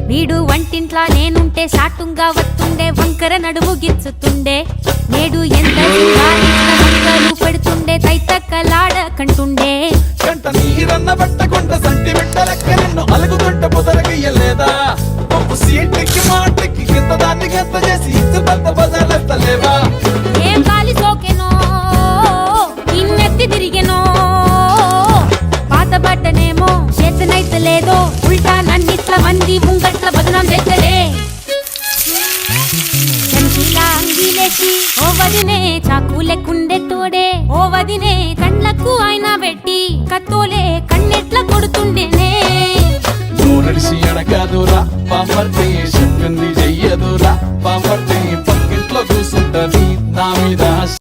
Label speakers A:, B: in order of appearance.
A: వీడు వంటింట్లా నేనుంటే సాటుంగా వస్తుండే వంకర నడుము గిచ్చుతుండే నేడు ఎంత వంకలు పెడుతుండే తైతక్కలాడకంటుండే
B: కంట నీరన్న పట్టకుంట సంటి బిడ్డలెక్క నిన్ను అలుగుతుంట పొదరగయ్యలేదా పప్పు సీట్కి మాటకి కింద దాన్ని గంత చేసి ఇచ్చు పెద్ద బజార్లెత్తలేవా
A: ఏం గాలి సోకెనో ఇన్నెత్తి తిరిగెనో పాత బట్టనేమో చేతనైతే లేదో ఉల్టా నన్నిట్ల మంది ముంగట్ల బదనాం చేస్తలే చంకీలా అంగిలేసి ఓ వదినే చాకులెక్కుండే తోడే ఓ వదినే కండ్లకు ఆయన పెట్టి కత్తోలే కన్నెట్ల కొడుతుండేనే
B: దూరడిసి అడగదురా పాపర్తి చెప్పింది చెయ్యదురా పాపర్తి